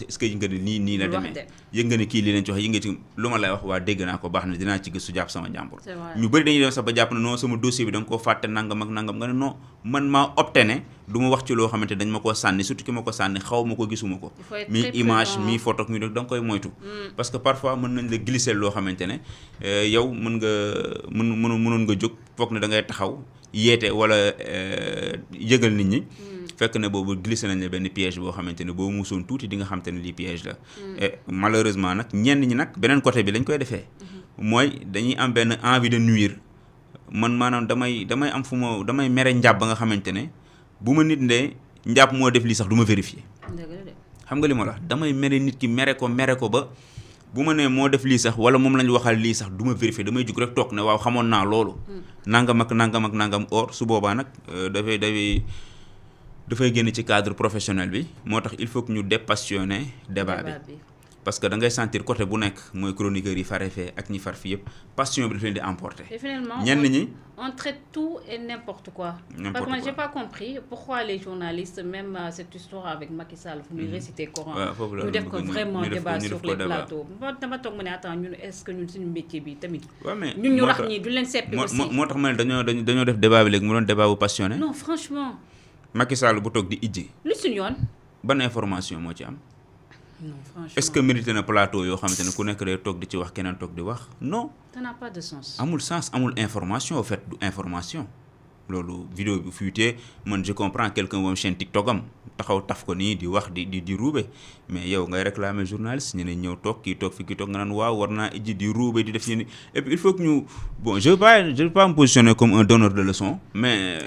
est-ce que yëg nga ni nii la demee yëg nga ni kii lii lañ ci wax yëg nga ci lu ma lay wax waa dégg naa ko baax na dinaa ci gëstu jàpp sama njàmbur ñu bëri dañuy dem sax ba jàpp ne non sama dossier bi da nga koo fàtte nangam ak nangam nga ne non man maa opté ne du ma wax ci loo xamante dañ ma koo sànni surtout ki ma ko sànni xaw ma ko gisuma ko mi image mi photo mi da nga koy moytu parce que parfois mën nañ la glisser loo xamante ne yow mënoon nga jóg foog ne da ngay taxaw yeete wala yëgal nit ñi fekk ne boobu glissé nañ la benn piège boo xamante ne boo muusoon tuuti di nga xamante ne lii piège la et malheureusement nag ñenn ñi nag beneen côté bi lañ koy defee mooy dañuy am benn envie de nuire man maanaam damay am fu ma damay mere njàpp ba nga xamante ne bu ma nit ne njàpp moo def lii sax du ma vérifier xam nga li ma la damay mere nit ki mere ko ba bu ma nee moo def lii sax wala moom lañ waxal lii sax du ma vérifier damay jug rek toog ne waaw xamoon naa loolu nangam ak nangam or su boobaa nag dafay génn ci cadre professionnel bi moo tax il faut que ñu dépassionner débat bi parce que da ngay sentir côté bu nekk mooy chroniqueurs yi fare fee ak ñi far fi yëpp passion bi daf leen di emporter. Et finalement ñenn ñi on traite tout et n'importe quoi. Parce que moi j'ai pas compris pourquoi les journalistes même cette histoire avec Macky Sall fu muy réciter Coran ñu def ko vraiment débat sur les plateaux dama toog mu ne attends ñun est-ce que ñun suñu métier bi tamit ñun ñu rax ñi du leen seppi aussi moo tax ma ne dañoo def débat bi léegi mu doon débat bu passionné. Non franchement Macky Sall bu toog di ijji lu suñu yoon ban information moo ci am. Non, franchement. Est-ce que mérité na plateau yoo xamante ne ku nekk day toog di ci wax keneen toog di wax non. Ça n'a pas de sens. amul sens amul information au fait du information loolu vidéo bi fuité man je comprends quelqu'un moom chaîne TikTok am taxaw taf ko nii di wax di ruube mais yow ngay réclamer journaliste ñu ne ñëw toog kii toog fi kii toog nga naan waaw war naa ijji di ruube di def yéen et puis il faut que ñu bon je veux pas me positionner comme un donneur de leçons mais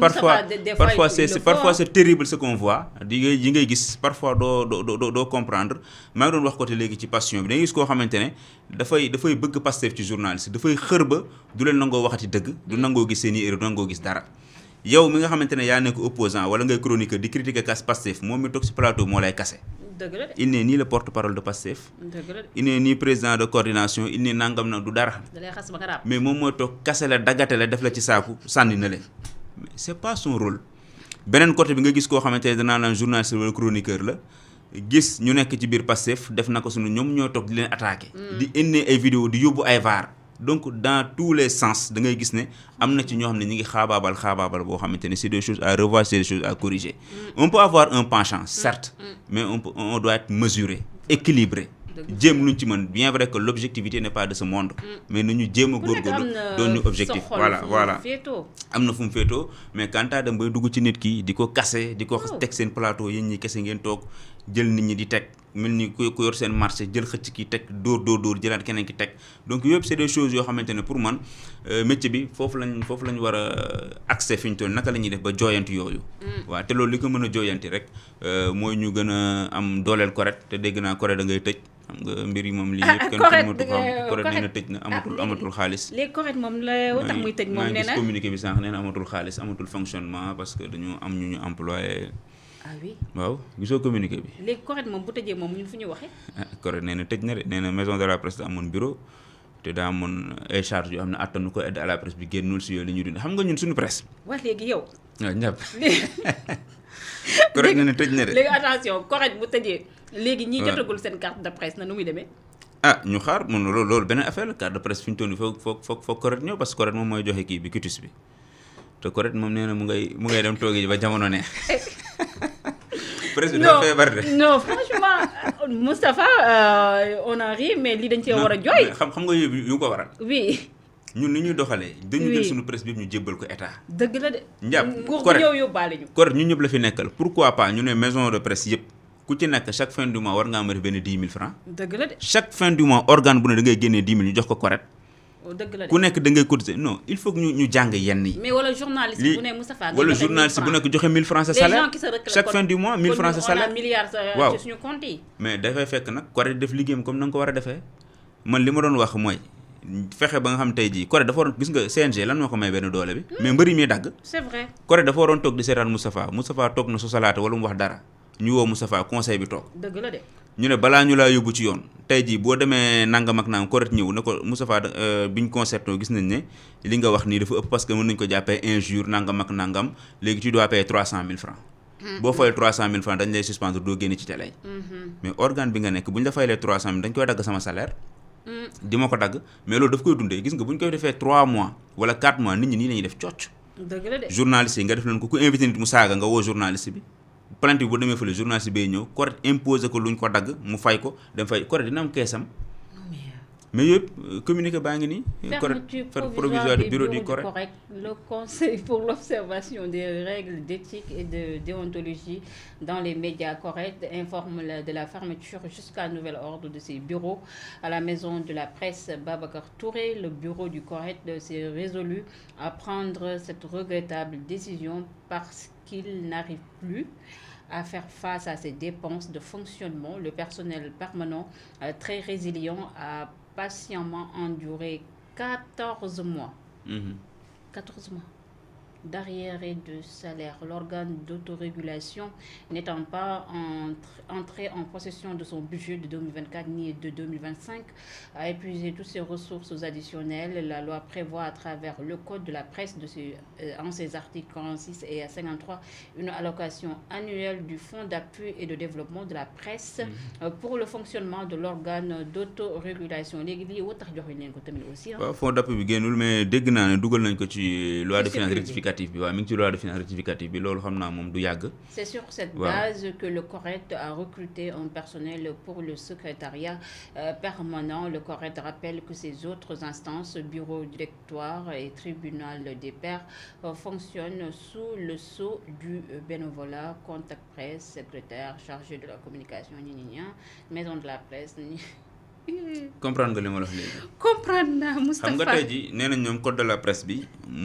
parfois c'est terrible ce qu'on voit yi ngay gis parfois doo comprendre maa ngi doon wax côté léegi ci passion bi da ngay gis koo xamante ne dafay bëgg Pastef ci journaliste dafay xër ba du leen nangoo waxati dëgg du nangoo gis seen i erreur du nangoo gis dara yow mi nga xamante ne yaa nekk opposant wala ngay chroniqueur di critiquer Pastef moom mi toog ci plateau moo lay kase. dëgg la il n'est ni le porte-parole de Pastef. dëgg la il n'est ni président de coordination il n'est nangam na du dara. da lay xas ba nga raab mais moom mooy toog kase la daggate la def la ci saaku sànni na leen mais c'est pas son rôle. beneen côté bi nga gis koo xamante ne danaa naan journaliste wala chroniqueur la gis ñu nekk ci biir Pastef def na ko suñu ñoom ñoo toog di leen attaqué. di indi ay vidéo di yóbbu ay vaar. donc dans tous les sens da ngay gis ne am na ci ñoo xam ne ñi ngi xaabaabal boo xamante ne c'est des choses à revoir c'est des choses à corriger on peut avoir un penchant certes mais on doit être mesuré équilibré jéem luñ ci mën bien vrai que l'objectivité n'est pas de ce monde mais nañu jéem a góorgóorlu doon ñu objectif voilà am na fu mu féetoo mais quant à dem bay dugg ci nit ki di ko kase di ko teg seen plateau yéen ñi kese ngeen toog jël nit ñi di teg mel ni ku yor seen marché jël xëcc ki teg dóor jëlaat keneen ki teg donc yëpp c'est des choses yoo xamante ne pour man métier bi foofu lañ war a accès fi ñu toll naka la ñuy def ba jooyanti yooyu waaw te loolu li ko mën a jooyanti rek mooy ñu gën a am dooleel correct te dégg naa correct da ngay tëj xam nga mbir yi moom lii yëpp kenn mënatu xam correct nee na tëj na amatul xaalis léegi correct moom la tax muy tëj moom nee na communiqué bi sànq nee na amatul xaalis amatul fonctionnement parce que dañu am ñu employé ah oui waaw gisoo communiqué bi léegi correct moom bu tëjee moom ñun fu ñu waxee correct nee na tëj na de nee na maison de la presse da amoon bureau te daa amoon ay charges yoo xam ne attanu ko aide à la presse bi génnul si yooyu li ñu dund xam nga ñun suñu presse wax léegi yow waaw ñàpp correct nee na tëj na de léegi attention correct bu tëjee léegi ñi jotagul seen carte de presse na nu muy demee ñu xaar mun loolu beneen affaire la carte de presse fi ñu toll nii foog correct ñëw parce que correct moom mooy joxe kii bi cutis bi te correct moom nee na mu ngay dem toogi ba jamono neex presse bi dafa feebar de non franchement Moustapha on a ri mais lii dañ cee war a jooy xam nga yu ko waral oui ñun ni ñuy doxalee dañu jël suñu presse bi ñu jébbal ko état dëgg la de njàpp nguur bu ñëw yóbbaale ñu correct ñun ñëpp la fi nekkal pourquoi pas ñu ne maison de presse yëpp ku ci nekk chaque fin du mois war ngaa def benn 10 000 francs dëgg la de chaque fin du mois organe bu ne da ngay génnee 10 000 ñu jox ko correct dëgg la de ku nekk da ngay cotiser non il faut que ñu jàng yenn yi mais wala journaliste bu ne Moustapha wala journaliste bu nekk joxe 1000 francs sa salaire chaque fin du mois 1000 francs sa salaire waaw ci suñu compte yi mais dafay fekk nag correct def liggéeyam comme na nga ko war a defee man li ma doon wax mooy fexe ba nga xam tey jii correct dafa waroon gis nga CNG lan moo ko may benn doole bi mais mbëri mi dagg c'est vrai correct dafa waroon toog di seetaan Moustapha toog na su salaate wala mu wax dara ñu woo Moustapha conseil bi toog dëgg la de ñu ne balaa ñu laa yóbbu ci yoon tey jii boo demee nangam ak nangam correct ñëw ne ko Moustapha biñ concerto gis nañ ne li nga wax nii dafa ëpp parce que mën nañu ko jàppee injure nangam ak nangam léegi tu dois payer 300 000 francs boo fayee 300 000 francs dañ lay suspendre doo génne ci télé. mais organe bi nga nekk bu ñu la fayalee 300 000 dañ koy dagg sama salaire. di ma ko dagg mais loolu daf koy dundee gis nga bu ñu koy defee 3 mois wala 4 mois nit ñi nii la ñuy def cocc. dëgg la de journaliste yi nga def leen ko ku invité nit mu saaga nga woo journaliste bi plainte bi bu demee fële journaliste bi ñëw correct imposé ko luñ ko dagg mu fay ko dem fay correct dina am keesam. mais yëpp communiqué baa ngi nii. fermeture provisoire du bureau du correct. Le Conseil pour l'observation des règles d'éthique et de déontologie dans les médias corrects informe de la fermeture jusqu'à nouvel ordre de ses bureaux à la maison de la presse Babacar Touré. Le bureau du correct s'est résolu à prendre cette regrettable décision parce qu'il n'arrive plus à faire face à ces dépenses de fonctionnement. Le personnel permanent, très résilient, a patiemment enduré 14 mois. 14 mois d'arriérés de salaire. L'organe d'autorégulation n'étant pas entré en possession de son budget de 2024 ni de 2025, a épuisé toutes ses ressources additionnelles. La loi prévoit à travers le code de la presse en ses articles 46 et 53 une allocation annuelle du fonds d'appui et de développement de la presse pour le fonctionnement de l'organe d'autorégulation. Aussi, fonds d'appui bi génnul mais dégg naa ne dugal nañ ko ci loi de finances rectificative. C'est sur cette base que le correct a recruté un personnel pour le secrétariat permanent. Le correct rappelle que ses autres instances, bureau, directoire et tribunal des pairs, fonctionnent sous le sceau du bénévolat, contact presse, secrétaire, chargé de la communication, maison de la presse. comprendre nga li ma la wax léegi. comprendre naa Moustapha xam nga tey jii nee nañ ñoom code de la presse bi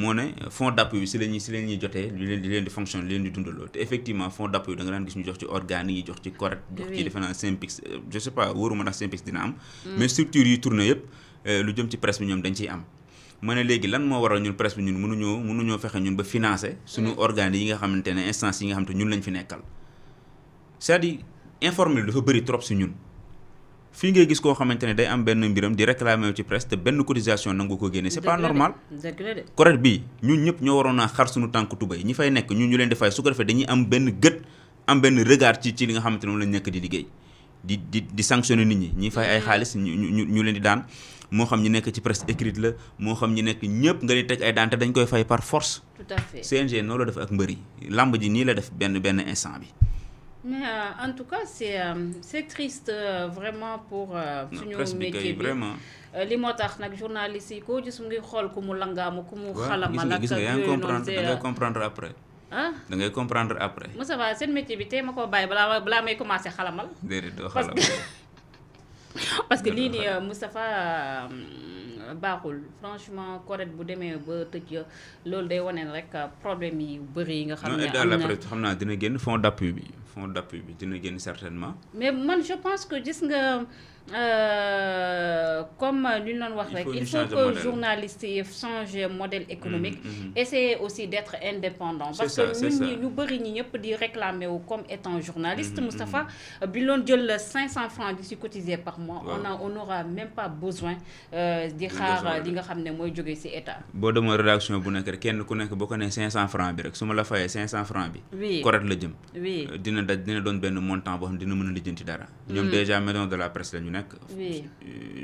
moo ne fonds d'appui bi si la ñuy jotee di leen di fonctionner leen di dundaloo te effectivement fonds d'appui da nga daan gis ñu jox ci organes yi jox ci correct jox ci defe naa Synpics je sais pas wóoruma ndax Synpics dina am. mais structure yi tourné yëpp lu jëm ci presse bi ñoom dañ ciy am. ma ne léegi lan moo waral ñun presse bi ñun mënuñoo fexe ñun ba financer suñu organes yi nga xamante ne instances yi nga xamante ñun lañ fi nekkal c'est-à-dire informel dafa bëri trop si ñun. fii ngay gis koo xamante ne day am benn mbiram di réclamer ci presse te benn cotisation nangu ko génne c'est pas normal. correct bi ñun ñëpp ñoo waroon naa xar suñu tànk tubay ñi fay nekk ñun ñu leen di fay su ko defee dañuy am benn gët am benn regard ci li nga xamante ne moom lañ nekk di liggéey di sanctionner nit ñi fay ay xaalis ñu leen di daan moo xam ñi nekk ci presse écrite la moo xam ñi nekk ñëpp nga di teg ay daan te dañ koy fay par force. tout à fait CNG noonu la def ak mbër yi làmb ji nii la def benn instant bi. Mais en tout cas, c'est triste vraiment pour suñu métier bi li moo tax nag journaliste yi koo gis mu ngi xool ku mu langaamu ku mu xalamal ak yaa ngi comprendre da ngay comprendre après. da ngay comprendre après. Moussa Ba seen métier bi tey ma koo bàyyi balaa may commencé xalamal. déedéet doo xalamal parce que lii nii Moustapha baaxul franchement correct bu demee ba tëj loolu day wane rek problème yi bëri yi nga xam ne am na xam naa dina génn fonds d'appui bi dina génn certainement. mais man je pense que gis nga comme li ñu doon wax rek il faut que journalistes yi changer modèle économique essayer aussi d'être indépendant parce que ñun ñu bëri ñi ñëpp di réclamer wu comme étant journaliste Moustapha bi ñu doon jël 500 francs di si cotiser par mois on n'aura même pas besoin di xaar li nga xam ne mooy jógee si état. boo demoo rédaction bu nekk rek kenn ku nekk boo ko nee 500 francs bi rek su ma la fayee 500 francs bi correct la jëm dina doon benn montant boo xam ne dina mën a lijjanti dara ñoom déjà maison de la presse la ñu nekk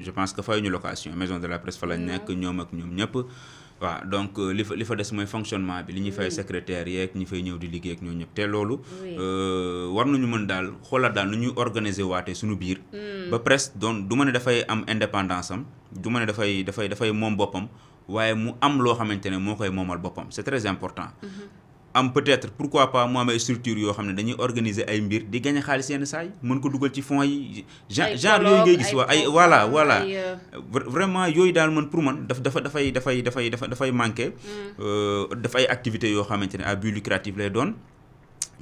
je pense que fay ñu location maison de la presse fa lañ nekk ñoom ak ñoom ñëpp waaw donc li fa des mooy fonctionnement bi li ñuy fay secrétaire yeeg ñi fay ñëw di liggéey ak ñoom ñëpp te loolu war nañu mën daal xoolal daal nu ñuy organiser waatee suñu biir ba presse doon du ma ne dafay am indépendance am du ma ne dafay moom boppam waaye mu am loo xamante ne moo koy moomal boppam c'est très important am peut-être pourquoi pas mu am ay structure yoo xam ne dañuy organiser ay mbir di gagner xaalis yenn saa yi mën ko dugal ci fonds yi genre yooyu ngay gis ay voilà vraiment yooyu daal man pour man dafay manquer daf ay activités yoo xamante ne à but lucratif lay doon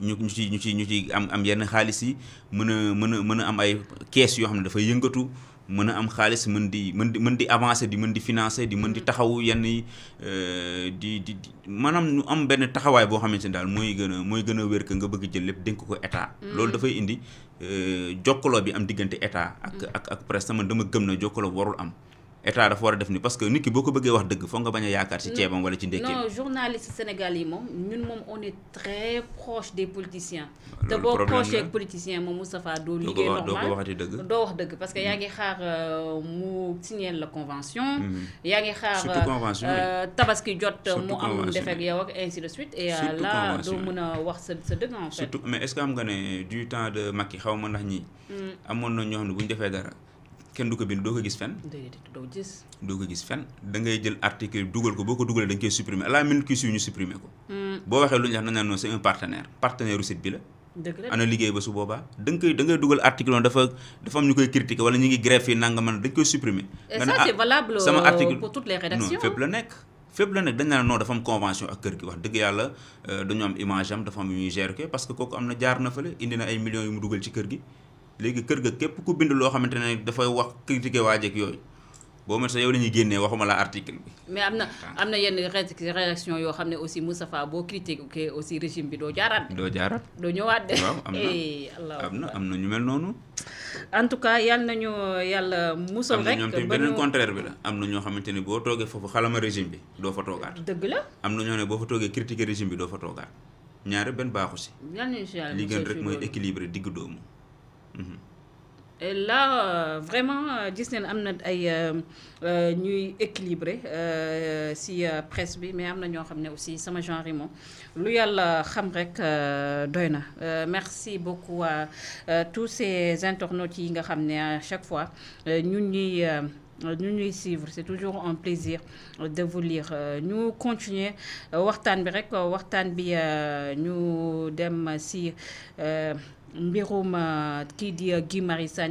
ñu ci am yenn xaalis yi mën a am ay caisse yoo xam ne dafay yëngatu mën a am xaalis mën di avancer mën di financer mën di taxawu yenn yi di maanaam ñu am benn taxawaay boo xamante ne daal mooy gën a wér que nga bëgg jël lépp dénk ko état. loolu dafay indi jokkaloo bi am diggante état ak presse man dama gëm na jokkaloo warul am état dafa war a def ni parce que nit ki boo ko bëggee wax dëgg foog nga bañ a yaakaar ci ceebam wala ci ndékkeem. non journaliste Sénégal yi moom ñun moom on est très proche des politiciens. te boo proche ak politicien moom Moustapha doo liggéey normal doo ko waxati dëgg. doo wax dëgg parce que yaa ngi xaar mu signer la convention. yaa ngi xaar surtout convention tabaski jot mu am def ak yow ak ainsi de suite. et là doo mën a wax sa dëgg en fait. surtout mais est-ce que xam nga ne du temps de Macky xaw ma ndax ñii. amoon na ñoo xam ne bu ñu defee dara. kenn du ko bind doo ko gis fenn. doo ko gis fenn da ngay jël article dugal ko boo ko dugalee dañ koy supprimer à la minute kii suñu supprimer ko. boo waxee lu ñu wax nañ non c'est un partenaire u site bi la. dëgg la ana liggéey ba su boobaa da ngay dugal article woon dafa am ñu koy critiquer wala ñu ngi grève yi nanga man dañ koy supprimer. et ça c'est valable sama article pour toutes les rédactions. non fépp la nekk dañ naan non dafa am convention ak kër gi wax dëgg yàlla dañu am image am dafa am yu ñuy gérer ko parce que kooku am na jaar na fële indi na ay millions yu mu dugal ci kër gi. léegi kër ga képp ku bind loo xamante ne dafay wax critiquer waajeeg yooyu boo mel sa yow la ñuy génnee waxuma la article bi. mais am na yenn réaction yoo xam ne aussi Moustapha boo critiquer aussi régime bi doo jaaraat. doo ñëwaat de. waaw am na ñu mel noonu. en tout cas yal nañu yàlla musal rek. am na ñoom tamit beneen contraire bi la am na ñoo xamante ni boo toogee foofu xalama régime bi doo fa toogaat. dëgg la. am na ñoo ne boo fa toogee critiquer régime bi doo fa toogaat ñaare benn baaxu si. li gën rek mooy équilibré digg doomu. Et là vraiment gis nañ am na ay ñuy équilibré si presse bi mais am na ñoo xam ne aussi sama genre yi moom lu yàlla xam rek doy na merci beaucoup à tous ces internautes yi nga xam ne à chaque fois ñu ñuy suivre c'est toujours un plaisir de vous lire ñu continuer waxtaan bi ñu dem si mbirum kii di Guy Marius Sagna